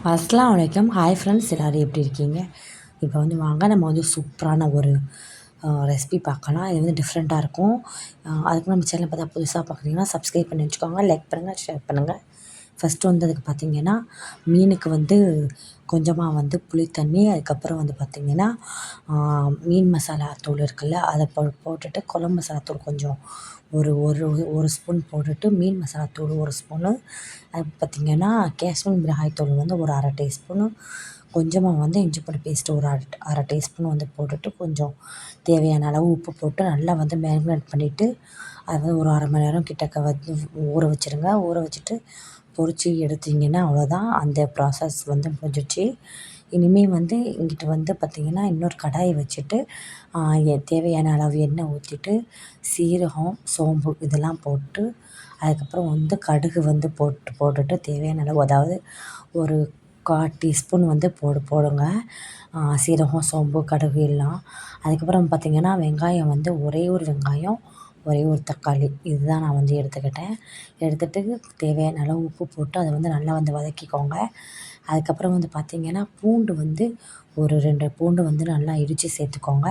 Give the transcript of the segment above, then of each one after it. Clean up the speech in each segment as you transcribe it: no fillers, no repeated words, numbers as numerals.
அஸ்ஸலாமு அலைக்கும். Hi friends, எல்லோரும் எப்படி இருக்கீங்க? இப்போ வந்து வாங்க நம்ம வந்து சூப்பரான ஒரு ரெசிபி பார்க்கலாம். இது வந்து டிஃப்ரெண்ட்டாக இருக்கும். அதுக்கு நம்ம சேனலை பார்த்தா புதுசாக பார்க்குறீங்கன்னா சப்ஸ்கிரைப் பண்ணி வச்சுக்கோங்க, லைக் பண்ணுங்கள், ஷேர் பண்ணுங்கள். ஃபஸ்ட்டு வந்து அதுக்கு பார்த்திங்கன்னா மீனுக்கு வந்து கொஞ்சமாக வந்து புளி தண்ணி, அதுக்கப்புறம் வந்து பார்த்திங்கன்னா மீன் மசாலா தூள் இருக்குல்ல, அதை போட்டுட்டு குழம்பு மசாலா தூள் கொஞ்சம் ஒரு ஒரு ஒரு ஸ்பூன் போட்டுட்டு, மீன் மசாலா தூள் ஒரு ஸ்பூனு, அது பார்த்திங்கன்னா காஷ்மீர் மிளகாய் தூள் வந்து ஒரு அரை டீஸ்பூனு, கொஞ்சமாக வந்து இஞ்சி பூண்டு பேஸ்ட்டு ஒரு அரை டீஸ்பூன் வந்து போட்டுட்டு, கொஞ்சம் தேவையான அளவு உப்பு போட்டு நல்லா வந்து மேரினேட் பண்ணிவிட்டு, அது வந்து ஒரு அரை மணி நேரம் கிட்டக்க வந்து ஊற வச்சுருங்க. ஊற வச்சுட்டு பொரித்து எடுத்தீங்கன்னா அவ்வளோதான், அந்த ப்ராசஸ் வந்து முடிஞ்சிடுச்சு. இனிமேல் வந்து இங்கிட்டு வந்து பார்த்திங்கன்னா இன்னொரு கடாயை வச்சுட்டு தேவையான அளவு எண்ணெய் ஊற்றிட்டு, சீரகம், சோம்பு இதெல்லாம் போட்டு, அதுக்கப்புறம் வந்து கடுகு வந்து போட்டுட்டு தேவையான அளவு, அதாவது ஒரு 1/4 டீஸ்பூன் வந்து போடுங்க. சீரகம், சோம்பு, கடுகு எல்லாம். அதுக்கப்புறம் பார்த்திங்கன்னா வெங்காயம் வந்து ஒரே ஒரு வெங்காயம், ஒரே ஒரு தக்காளி, இதுதான் நான் வந்து எடுத்துக்கிட்டேன். எடுத்துகிட்டு தேவையான அளவு உப்பு போட்டு அதை வந்து நல்லா வந்து வதக்கிக்கோங்க. அதுக்கப்புறம் வந்து பார்த்திங்கன்னா பூண்டு வந்து ஒரு 2 பூண்டு வந்து நல்லா இடித்து சேர்த்துக்கோங்க.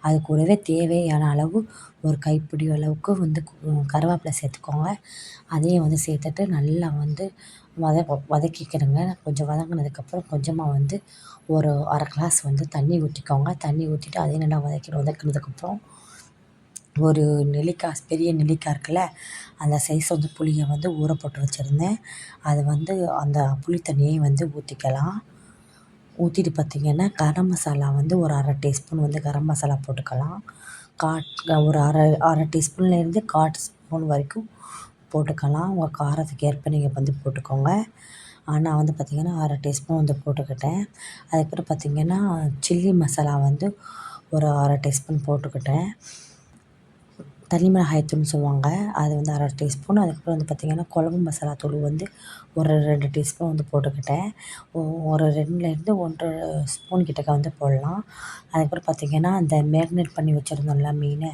அது கூடவே தேவையான அளவு ஒரு கைப்பிடி அளவுக்கு வந்து கருவேப்பிலை சேர்த்துக்கோங்க. அதையும் வந்து சேர்த்துட்டு நல்லா வந்து வதக்கிக்கிறேங்க. கொஞ்சம் வதங்கினதுக்கப்புறம் கொஞ்சமாக வந்து ஒரு அரை கிளாஸ் வந்து தண்ணி ஊற்றிக்கோங்க. தண்ணி ஊற்றிட்டு அதையும் நல்லா வதக்கினதுக்கப்புறம் ஒரு நெல்லிக்காய், பெரிய நெல்லிக்காய் இருக்குல்ல, அந்த சைஸ் வந்து புளியை வந்து ஊற போட்டு வச்சுருந்தேன். அது வந்து அந்த புளி தண்ணியையும் வந்து ஊற்றிக்கலாம். ஊற்றிட்டு பார்த்திங்கன்னா கரம் மசாலா வந்து ஒரு அரை டீஸ்பூன் வந்து கரம் மசாலா போட்டுக்கலாம். ஒரு அரை டீஸ்பூன்லேருந்து 1/4 ஸ்பூன் வரைக்கும் போட்டுக்கலாம். உங்கள் காரத்துக்கு ஏற்ப நீங்கள் வந்து போட்டுக்கோங்க. நான் வந்து பார்த்திங்கன்னா அரை டீஸ்பூன் வந்து போட்டுக்கிட்டேன். அதுக்கப்புறம் பார்த்திங்கன்னா சில்லி மசாலா வந்து ஒரு அரை டீஸ்பூன் போட்டுக்கிட்டேன். தனி மிளகாய்த்தூள்னு சொல்லுவாங்க, அது வந்து அரை டீஸ்பூன். அதுக்கப்புறம் வந்து பார்த்திங்கன்னா குழம்பு மசாலா தூள் வந்து ஒரு 2 டீஸ்பூன் வந்து போட்டுக்கிட்டேன். ஒரு 2லேருந்து 1 1/2 ஸ்பூன் கிட்டக்க வந்து போடலாம். அதுக்கப்புறம் பார்த்திங்கன்னா அந்த மேரினேட் பண்ணி வச்சுருந்தோம்ல மீன்,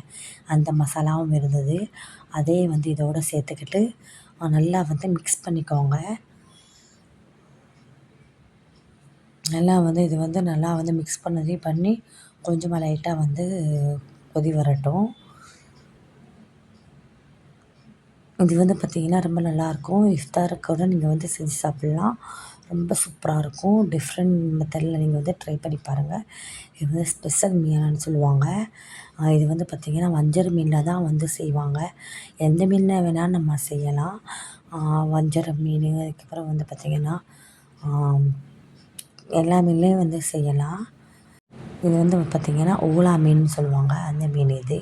அந்த மசாலாவும் இருந்தது. அதே வந்து இதோடு சேர்த்துக்கிட்டு நல்லா வந்து மிக்ஸ் பண்ணிக்கோங்க. நல்லா வந்து இது வந்து நல்லா வந்து மிக்ஸ் பண்ணி கொஞ்சமாக லைட்டாக வந்து கொதி வரட்டும். இது வந்து பார்த்திங்கன்னா ரொம்ப நல்லாயிருக்கும். இஃப்தாருக்கு கூட நீங்கள் வந்து செஞ்சு சாப்பிட்லாம். ரொம்ப சூப்பராக இருக்கும். டிஃப்ரெண்ட் மெத்தடில் நீங்கள் வந்து ட்ரை பண்ணி பாருங்கள். இது வந்து ஸ்பெஷல் மீனான்னு சொல்லுவாங்க. இது வந்து பார்த்திங்கன்னா வஞ்சர மீனில் தான் வந்து செய்வாங்க. எந்த மீனில் வேணாலும் நம்ம செய்யலாம். வஞ்சர மீன், அதுக்கப்புறம் வந்து பார்த்திங்கன்னா எல்லா மீன்லேயும் வந்து செய்யலாம். இது வந்து பார்த்திங்கன்னா ஊலா மீன்னு சொல்லுவாங்க, அந்த மீன் இது.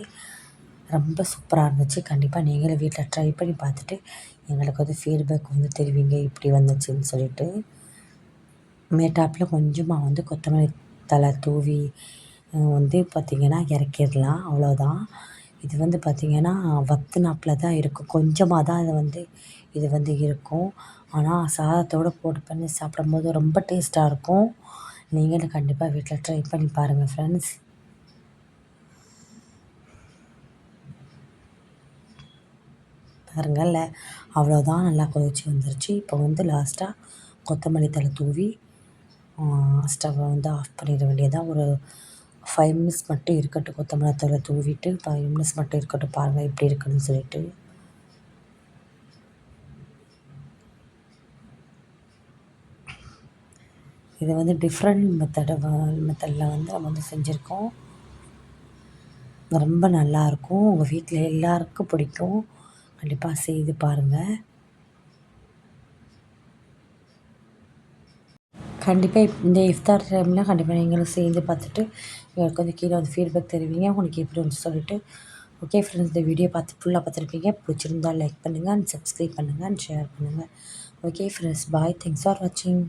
ரொம்ப சூப்பராக இருந்துச்சு. கண்டிப்பாக நீங்களும் வீட்டில் ட்ரை பண்ணி பார்த்துட்டு எங்களுக்கு வந்து ஃபீட்பேக் வந்து தெரிவிங்க, இப்படி வந்துச்சுன்னு சொல்லிட்டு. மேட்டாப்பில் கொஞ்சமாக வந்து கொத்தமல்லி தழை தூவி வந்து பார்த்திங்கன்னா இறக்கிடலாம், அவ்வளோதான். இது வந்து பார்த்திங்கன்னா வத்துனாப்பில் தான் இருக்கும், கொஞ்சமாக தான் இது வந்து இருக்கும். ஆனால் சாதத்தோடு போட்டு பண்ணி சாப்பிடும்போது ரொம்ப டேஸ்ட்டாக இருக்கும். நீங்களும் கண்டிப்பாக வீட்டில் ட்ரை பண்ணி பாருங்கள் ஃப்ரெண்ட்ஸ். பாருங்கள்ல, அவ்வளோதான், நல்லா கொதிச்சு வந்துருச்சு. இப்போ வந்து லாஸ்ட்டாக கொத்தமல்லி தழை தூவி ஸ்டவ்வை வந்து ஆஃப் பண்ணிட வேண்டியதான். ஒரு 5 மினிட்ஸ் மட்டும் இருக்கட்டும். கொத்தமல்லி தழை தூவிட்டு 5 மினிட்ஸ் மட்டும் இருக்கட்டும். பாருங்கள் எப்படி இருக்குதுன்னு சொல்லிட்டு. இதை வந்து டிஃப்ரெண்ட் மெத்தடில் வந்து நம்ம வந்து செஞ்சுருக்கோம். ரொம்ப நல்லாயிருக்கும். உங்கள் வீட்டில் எல்லாருக்கும் பிடிக்கும். கண்டிப்பாக செய்து பாருங்கள். கண்டிப்பாக இந்த இஃப்தார் டைமில் கண்டிப்பாக நீங்களும் செய்து பார்த்துட்டு எனக்கு வந்து கீழே வந்து ஃபீட்பேக் தெரிவிங்க, உங்களுக்கு எப்படி வந்து சொல்லிட்டு. ஓகே ஃப்ரெண்ட்ஸ், இந்த வீடியோ ஃபுல்லாக பார்த்துருப்பீங்க. பிடிச்சிருந்தால் லைக் பண்ணுங்கள், அண்ட் சப்ஸ்கிரைப் பண்ணுங்கள், அண்ட் ஷேர் பண்ணுங்கள். Okay friends, bye. Thanks for வாட்சிங்.